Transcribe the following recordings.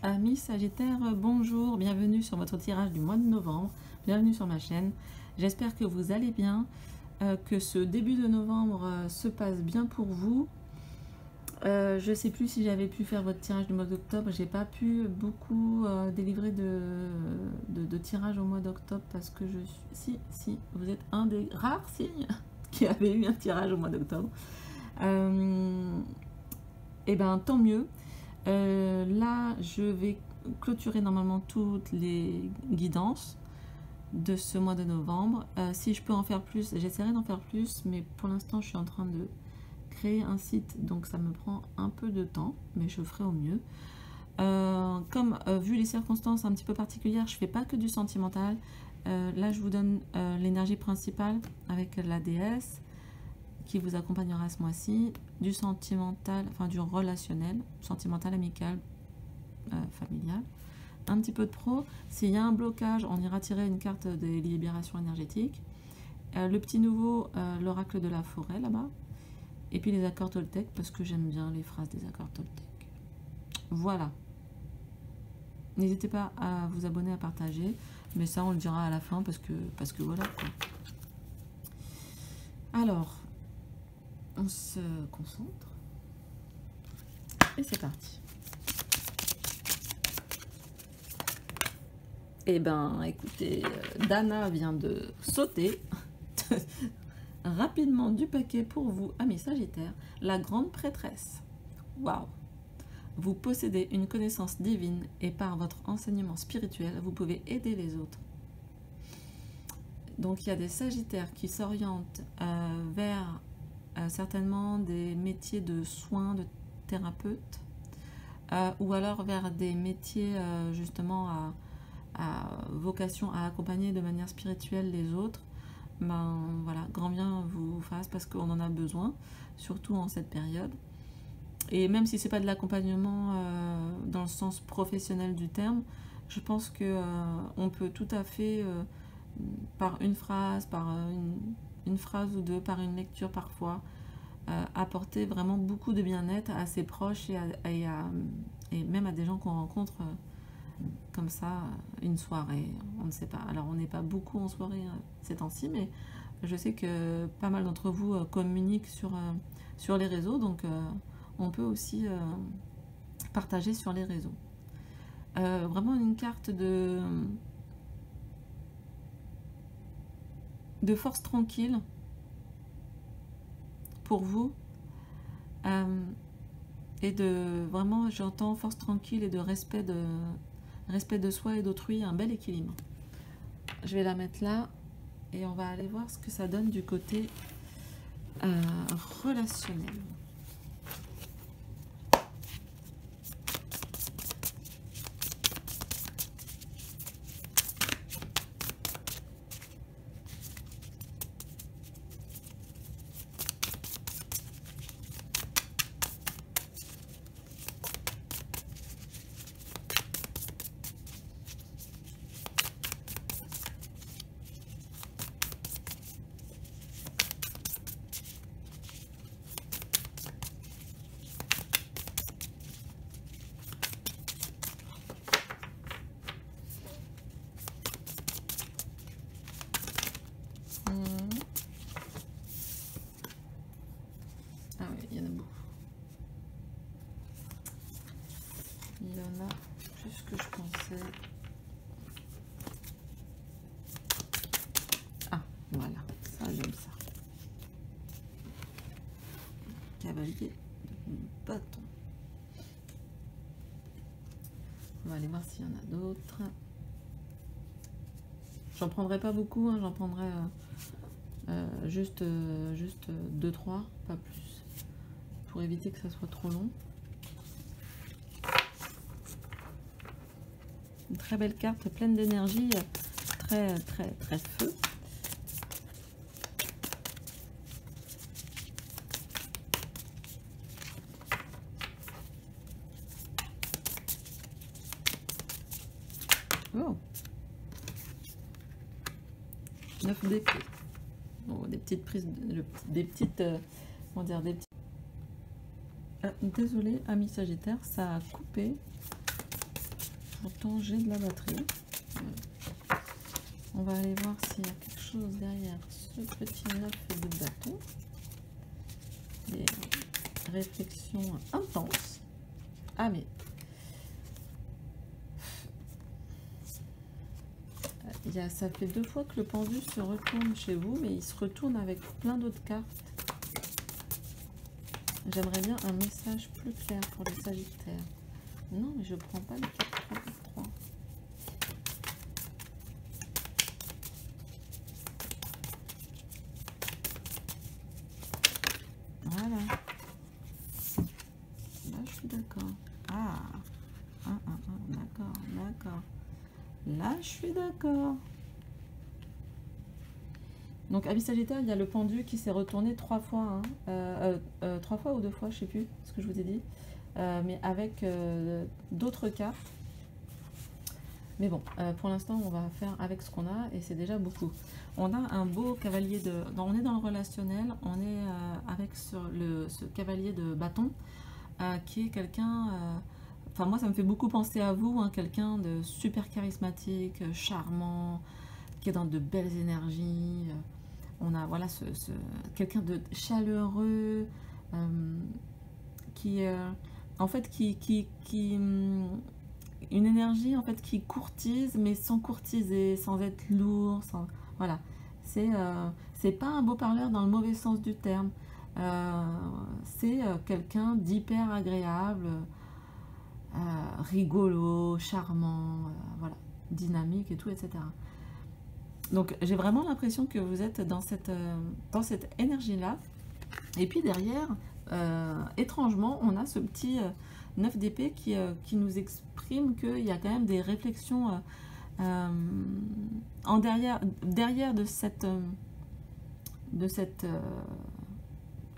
Amis Sagittaire, bonjour, bienvenue sur votre tirage du mois de novembre, bienvenue sur ma chaîne. J'espère que vous allez bien, que ce début de novembre se passe bien pour vous. Je ne sais plus si j'avais pu faire votre tirage du mois d'octobre, j'ai pas pu beaucoup délivrer de tirage au mois d'octobre parce que je suis... Si, vous êtes un des rares signes qui avait eu un tirage au mois d'octobre. Et ben tant mieux. Là, je vais clôturer normalement toutes les guidances de ce mois de novembre. Si je peux en faire plus, j'essaierai d'en faire plus, mais pour l'instant, je suis en train de créer un site, donc ça me prend un peu de temps, mais je ferai au mieux. Comme vu les circonstances un petit peu particulières, je fais pas que du sentimental. Là, je vous donne l'énergie principale avec la déesse qui vous accompagnera ce mois-ci, du sentimental, enfin du relationnel, sentimental, amical, familial, un petit peu de pro. S'il y a un blocage, on ira tirer une carte des libérations énergétiques. Le petit nouveau, l'oracle de la forêt là-bas. Et puis les accords Toltec, parce que j'aime bien les phrases des accords Toltec. Voilà. N'hésitez pas à vous abonner, à partager, mais ça on le dira à la fin parce que voilà quoi. Alors, on se concentre. Et c'est parti. Eh ben, écoutez, Dana vient de sauter rapidement du paquet pour vous, amis Sagittaires, la grande prêtresse. Waouh! Vous possédez une connaissance divine et par votre enseignement spirituel, vous pouvez aider les autres. Donc, il y a des Sagittaires qui s'orientent vers certainement des métiers de soins, de thérapeute, ou alors vers des métiers justement à vocation à accompagner de manière spirituelle les autres. Ben voilà, grand bien vous fasse parce qu'on en a besoin, surtout en cette période. Et même si c'est pas de l'accompagnement dans le sens professionnel du terme, je pense que on peut tout à fait par une phrase, par une phrase ou deux, par une lecture parfois, apporter vraiment beaucoup de bien-être à ses proches et même à des gens qu'on rencontre comme ça, une soirée, on ne sait pas. Alors on n'est pas beaucoup en soirée ces temps-ci, mais je sais que pas mal d'entre vous communiquent sur les réseaux, donc on peut aussi partager sur les réseaux. Vraiment une carte de force tranquille pour vous. Et de vraiment, j'entends force tranquille et de respect de soi et d'autrui, un bel équilibre. Je vais la mettre là et on va aller voir ce que ça donne du côté relationnel. Ah oui, il y en a beaucoup. Il y en a plus que je pensais. Ah, voilà, ça j'aime ça. Cavalier de bâton. On va aller voir s'il y en a d'autres. J'en prendrai pas beaucoup, hein, j'en prendrai juste 2-3, pas plus, pour éviter que ça soit trop long. Une très belle carte, pleine d'énergie, très feu. Oh, 9 d'épée. Oh, des petites prises, des petites, comment dire, des petites. Désolée, amis Sagittaire, ça a coupé. Pourtant, j'ai de la batterie. On va aller voir s'il y a quelque chose derrière ce petit 9 de bâton. Des réflexions intenses. Ah, mais... ça fait 2 fois que le pendu se retourne chez vous, mais il se retourne avec plein d'autres cartes. J'aimerais bien un message plus clair pour les Sagittaires. Non, mais je prends pas les 4 3 pour 3. Voilà. Là, je suis d'accord. Ah, d'accord, d'accord. Là, je suis d'accord. Donc, avis Sagittaire, il y a le pendu qui s'est retourné 3 fois. Hein. 3 fois ou 2 fois, je ne sais plus ce que je vous ai dit. Mais avec d'autres cartes. Mais bon, pour l'instant, on va faire avec ce qu'on a et c'est déjà beaucoup. On a un beau cavalier de... On est dans le relationnel, on est avec ce cavalier de bâton qui est quelqu'un... Enfin, moi, ça me fait beaucoup penser à vous, hein, quelqu'un de super charismatique, charmant, qui est dans de belles énergies. On a, voilà, quelqu'un de chaleureux, qui... en fait, une énergie en fait qui courtise mais sans courtiser, sans être lourd, sans, voilà, c'est pas un beau parleur dans le mauvais sens du terme, c'est quelqu'un d'hyper agréable, rigolo, charmant, voilà, dynamique et tout, etc. Donc j'ai vraiment l'impression que vous êtes dans cette énergie là, et puis derrière étrangement on a ce petit 9 d'épée qui nous exprime qu'il y a quand même des réflexions derrière de cette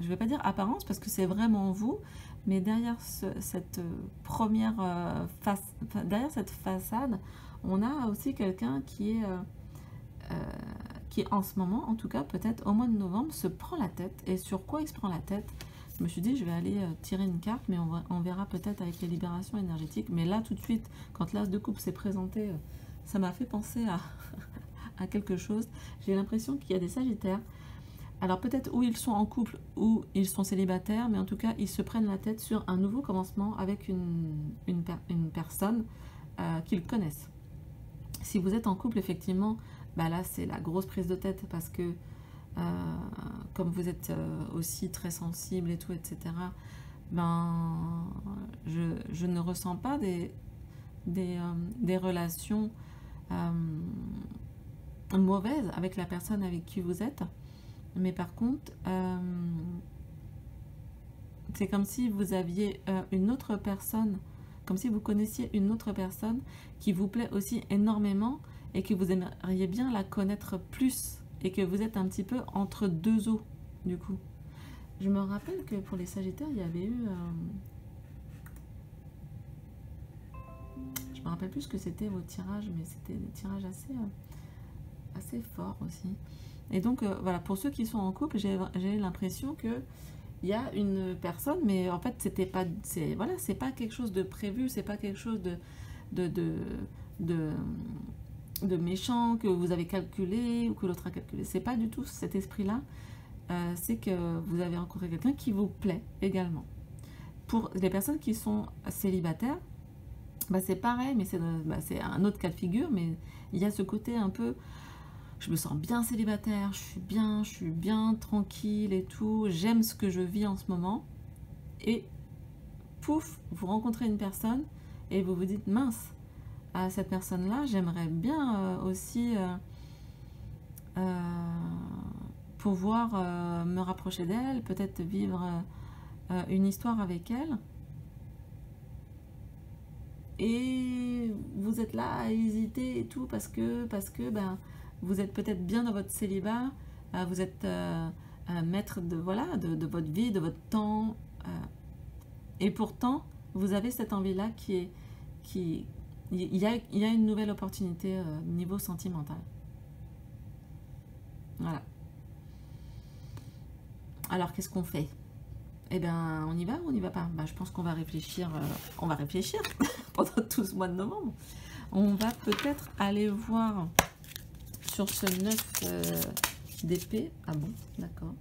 je vais pas dire apparence parce que c'est vraiment vous, mais derrière cette première derrière cette façade, on a aussi quelqu'un qui en ce moment, en tout cas peut-être au mois de novembre, se prend la tête. Et sur quoi il se prend la tête? Je me suis dit, je vais aller tirer une carte, mais on verra peut-être avec les libérations énergétiques. Mais là, tout de suite, quand l'As de coupe s'est présenté, ça m'a fait penser à quelque chose. J'ai l'impression qu'il y a des Sagittaires. Alors peut-être où ils sont en couple, ou ils sont célibataires, mais en tout cas, ils se prennent la tête sur un nouveau commencement avec une personne qu'ils connaissent. Si vous êtes en couple, effectivement, bah là, c'est la grosse prise de tête parce que comme vous êtes aussi très sensible et tout, etc., ben, je ne ressens pas des relations mauvaises avec la personne avec qui vous êtes, mais par contre, c'est comme si vous aviez une autre personne, comme si vous connaissiez une autre personne qui vous plaît aussi énormément et que vous aimeriez bien la connaître plus, et que vous êtes un petit peu entre deux eaux, du coup. Je me rappelle que pour les Sagittaires, il y avait eu... je me rappelle plus ce que c'était vos tirages, mais c'était des tirages assez forts aussi. Et donc, voilà, pour ceux qui sont en couple, j'ai l'impression que il y a une personne, mais en fait, c'était pas... Voilà, c'est pas quelque chose de prévu, c'est pas quelque chose de méchant que vous avez calculé ou que l'autre a calculé. C'est pas du tout cet esprit-là. C'est que vous avez rencontré quelqu'un qui vous plaît également. Pour les personnes qui sont célibataires, bah c'est pareil, mais c'est un autre cas de figure, mais il y a ce côté un peu, je me sens bien célibataire, je suis bien tranquille et tout, j'aime ce que je vis en ce moment, et pouf, vous rencontrez une personne et vous vous dites, mince, à cette personne-là, j'aimerais bien aussi pouvoir me rapprocher d'elle, peut-être vivre une histoire avec elle. Et vous êtes là à hésiter et tout parce que ben, vous êtes peut-être bien dans votre célibat, vous êtes maître de, voilà, de votre vie, de votre temps, et pourtant vous avez cette envie-là il y a une nouvelle opportunité niveau sentimental. Voilà. Alors qu'est-ce qu'on fait? Eh bien, on y va ou on n'y va pas? Bah, je pense qu'on va réfléchir. On va réfléchir. pendant tout ce mois de novembre. On va peut-être aller voir sur ce 9 d'épée. Ah bon, d'accord.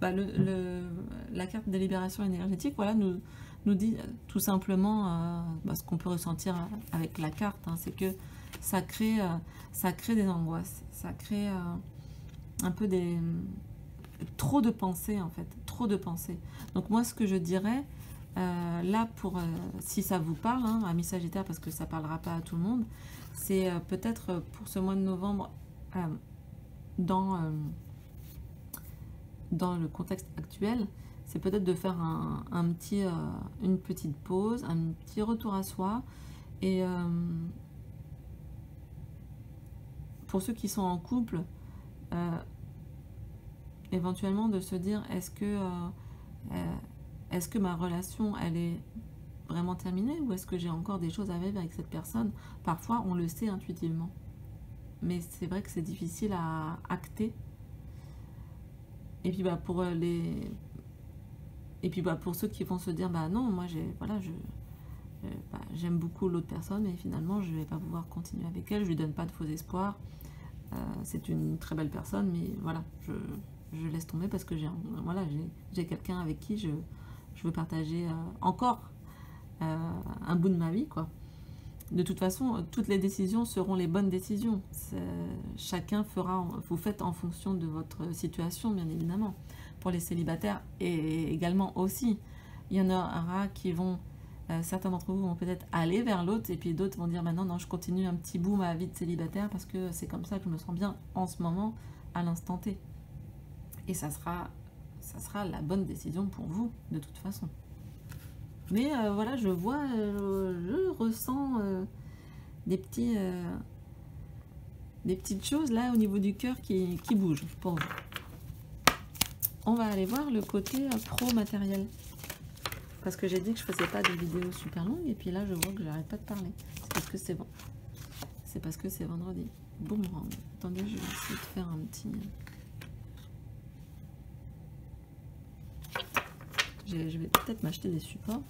Bah, la carte de libération énergétique, voilà, nous dit tout simplement ce qu'on peut ressentir avec la carte, hein, c'est que ça crée des angoisses, ça crée un peu trop de pensées en fait, trop de pensées. Donc moi ce que je dirais, là pour si ça vous parle, hein, amis Sagittaire, parce que ça parlera pas à tout le monde, c'est peut-être pour ce mois de novembre, dans le contexte actuel, c'est peut-être de faire une petite pause, un petit retour à soi. Et pour ceux qui sont en couple, éventuellement de se dire, est-ce que ma relation, elle est vraiment terminée, ou est-ce que j'ai encore des choses à vivre avec cette personne? Parfois, on le sait intuitivement. Mais c'est vrai que c'est difficile à acter. Et puis pour ceux qui vont se dire non, moi j'aime beaucoup l'autre personne, mais finalement je vais pas pouvoir continuer avec elle, je lui donne pas de faux espoirs, c'est une très belle personne, mais voilà, je laisse tomber parce que j'ai quelqu'un avec qui je veux partager encore un bout de ma vie, quoi. De toute façon, toutes les décisions seront les bonnes décisions. Chacun vous faites en fonction de votre situation, bien évidemment. Pour les célibataires, et également aussi, il y en aura qui vont, certains d'entre vous vont peut-être aller vers l'autre, et puis d'autres vont dire, non, je continue un petit bout ma vie de célibataire, parce que c'est comme ça que je me sens bien en ce moment, à l'instant T. Et ça sera la bonne décision pour vous, de toute façon. Mais voilà, je ressens des petites choses là au niveau du cœur qui bougent pour vous. On va aller voir le côté pro matériel. Parce que j'ai dit que je faisais pas des vidéos super longues, et puis là je vois que j'arrête pas de parler. C'est parce que c'est bon. C'est parce que c'est vendredi. Boomerang. Attendez, je vais essayer de faire un petit... Je vais peut-être m'acheter des supports.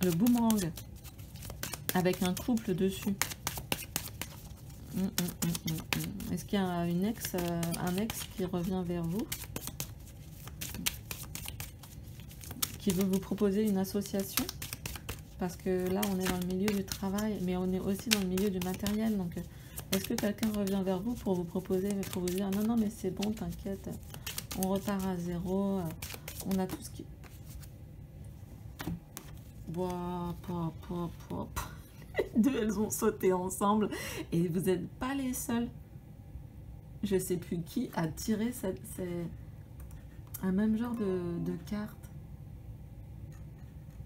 Le boomerang avec un couple dessus. Est-ce qu'il y a un ex qui revient vers vous, qui veut vous proposer une association? Parce que là on est dans le milieu du travail, mais on est aussi dans le milieu du matériel. Donc est-ce que quelqu'un revient vers vous pour vous proposer, pour vous dire non mais c'est bon, t'inquiète, on repart à zéro, on a tout ce qui... Les deux, elles ont sauté ensemble, et vous n'êtes pas les seuls. Je sais plus qui a tiré un même genre de carte.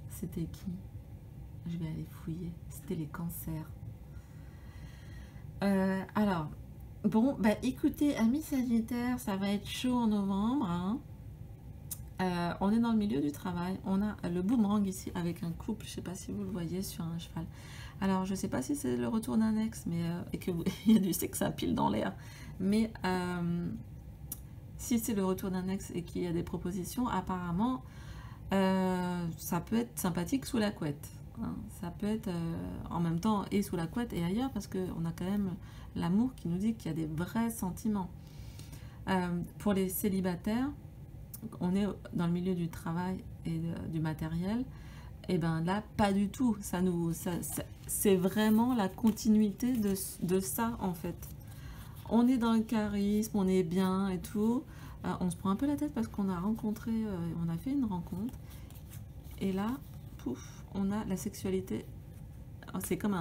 C'était qui? Je vais aller fouiller. C'était les cancers. Alors, bon, écoutez, amis Sagittaires, ça va être chaud en novembre, hein. On est dans le milieu du travail, on a le boomerang ici avec un couple, je ne sais pas si vous le voyez, sur un cheval. Alors je ne sais pas si c'est le retour d'un ex, mais et que il y a du sexe à pile dans l'air, mais si c'est le retour d'un ex et qu'il y a des propositions, apparemment ça peut être sympathique sous la couette, hein. Ça peut être en même temps et sous la couette et ailleurs, parce qu'on a quand même l'amour qui nous dit qu'il y a des vrais sentiments. Pour les célibataires, on est dans le milieu du travail et du matériel, et ben là pas du tout, c'est vraiment la continuité de ça en fait. On est dans le charisme, on est bien et tout, on se prend un peu la tête parce qu'on a rencontré, on a fait une rencontre, et là pouf, on a la sexualité. C'est comme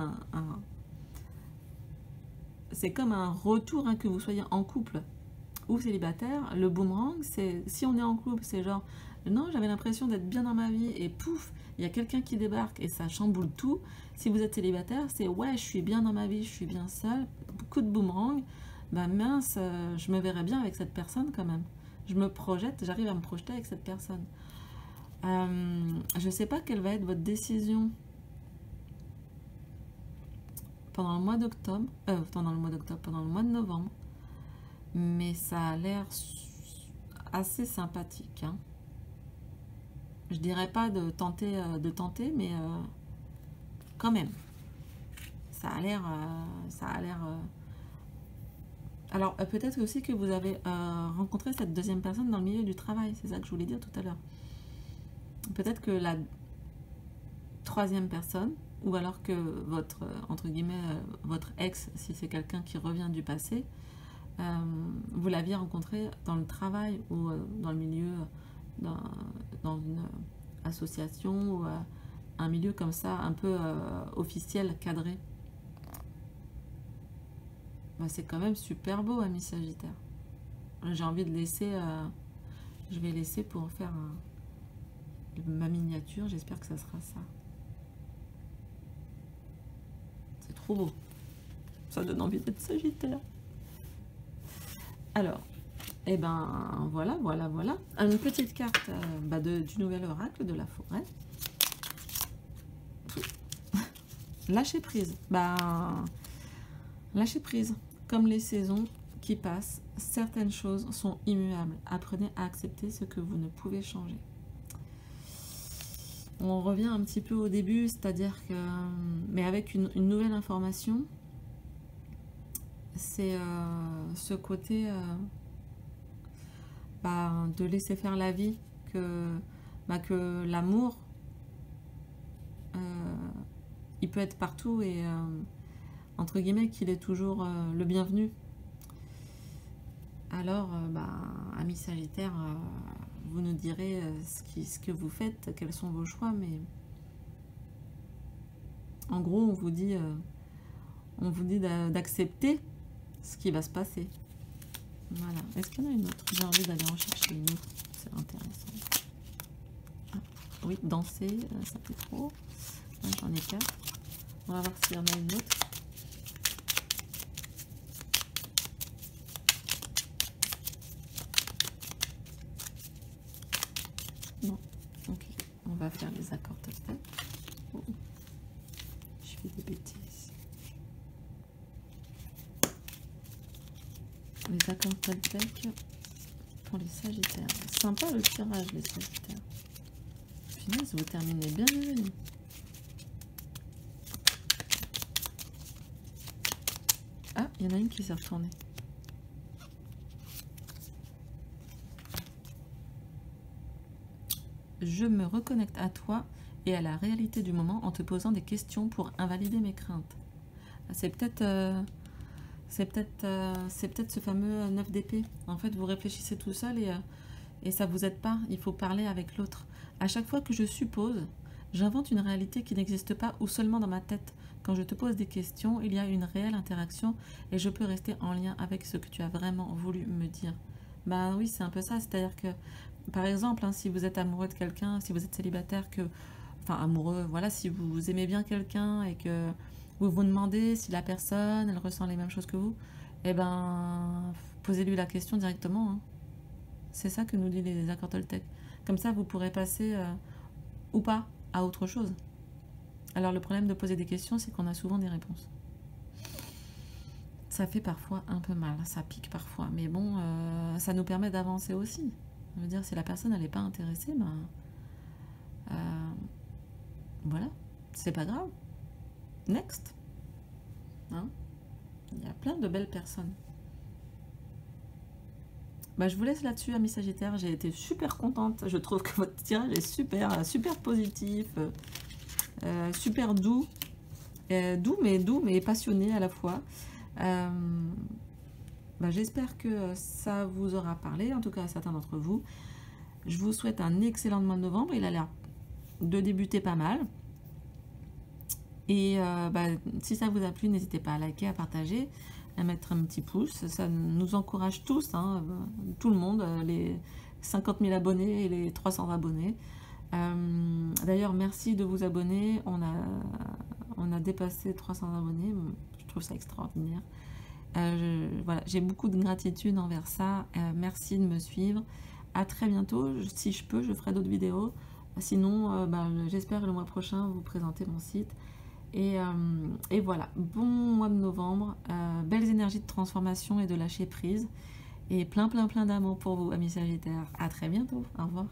c'est comme un retour, hein, que vous soyez en couple ou célibataire. Le boomerang, c'est si on est en couple, c'est genre non, j'avais l'impression d'être bien dans ma vie, et pouf, il y a quelqu'un qui débarque et ça chamboule tout. Si vous êtes célibataire, c'est ouais, je suis bien dans ma vie, je suis bien seule, beaucoup de boomerang, mince, je me verrais bien avec cette personne quand même. Je me projette, j'arrive à me projeter avec cette personne. Je sais pas quelle va être votre décision pendant le mois d'octobre, pendant le mois de novembre. Mais ça a l'air assez sympathique, hein. Je dirais pas de tenter, mais quand même. Ça a l'air... Alors, peut-être aussi que vous avez rencontré cette deuxième personne dans le milieu du travail. C'est ça que je voulais dire tout à l'heure. Peut-être que la troisième personne, ou alors que votre, entre guillemets, votre ex, si c'est quelqu'un qui revient du passé, vous l'aviez rencontré dans le travail ou dans le milieu, dans une association ou un milieu comme ça, un peu officiel, cadré. Bah, c'est quand même super beau, ami Sagittaire. J'ai envie de laisser... je vais laisser pour faire ma miniature. J'espère que ça sera ça. C'est trop beau. Ça donne envie d'être Sagittaire. Alors, et ben voilà. Une petite carte du nouvel oracle de la forêt. Lâcher prise. Lâcher prise. Comme les saisons qui passent, certaines choses sont immuables. Apprenez à accepter ce que vous ne pouvez changer. On revient un petit peu au début, c'est-à-dire que... Mais avec une nouvelle information, c'est ce côté de laisser faire la vie, que l'amour, il peut être partout et... entre guillemets, qu'il est toujours le bienvenu. Alors, amis Sagittaire, vous nous direz ce que vous faites, quels sont vos choix, mais en gros, on vous dit d'accepter ce qui va se passer. Voilà. Est-ce qu'il y en a une autre? J'ai envie d'aller en chercher une autre. C'est intéressant. Ah, oui, danser, ça fait trop. J'en ai 4. On va voir s'il y en a une autre. Non, ok, on va faire les accords Toltec. Oh. Je fais des bêtises. Les accords Toltec pour les Sagittaires. Sympa le tirage, les Sagittaires. Finalement, vous terminez bien le vie. Ah, il y en a une qui s'est retournée. Je me reconnecte à toi et à la réalité du moment en te posant des questions pour invalider mes craintes. C'est peut-être ce fameux 9 d'épée. En fait, vous réfléchissez tout seul et ça ne vous aide pas. Il faut parler avec l'autre. À chaque fois que je suppose, j'invente une réalité qui n'existe pas ou seulement dans ma tête. Quand je te pose des questions, il y a une réelle interaction et je peux rester en lien avec ce que tu as vraiment voulu me dire. Bah oui, c'est un peu ça. C'est-à-dire que, par exemple, hein, si vous êtes amoureux de quelqu'un, si vous êtes célibataire, enfin amoureux, voilà, si vous aimez bien quelqu'un et que vous vous demandez si la personne, elle ressent les mêmes choses que vous, eh ben, posez-lui la question directement. Hein. C'est ça que nous disent les accords Toltec. Comme ça, vous pourrez passer ou pas à autre chose. Alors le problème de poser des questions, c'est qu'on a souvent des réponses. Ça fait parfois un peu mal, ça pique parfois, mais bon, ça nous permet d'avancer aussi. Je veux dire, si la personne elle n'est pas intéressée, voilà, c'est pas grave. Next. Hein, il y a plein de belles personnes. Je vous laisse là-dessus, amis Sagittaires. J'ai été super contente. Je trouve que votre tirage est super, super positif, super doux. Doux mais passionné à la fois. J'espère que ça vous aura parlé, en tout cas à certains d'entre vous. Je vous souhaite un excellent mois de novembre. Il a l'air de débuter pas mal. Et si ça vous a plu, n'hésitez pas à liker, à partager, à mettre un petit pouce. Ça nous encourage tous, hein, tout le monde, les 50 000 abonnés et les 300 abonnés. D'ailleurs, merci de vous abonner. On a dépassé 300 abonnés. Je trouve ça extraordinaire. Voilà, j'ai beaucoup de gratitude envers ça. Merci de me suivre. À très bientôt. Si je peux, je ferai d'autres vidéos. Sinon, j'espère le mois prochain vous présenter mon site. Et voilà, bon mois de novembre, belles énergies de transformation et de lâcher prise. Et plein d'amour pour vous, amis Sagittaires. À très bientôt. Au revoir.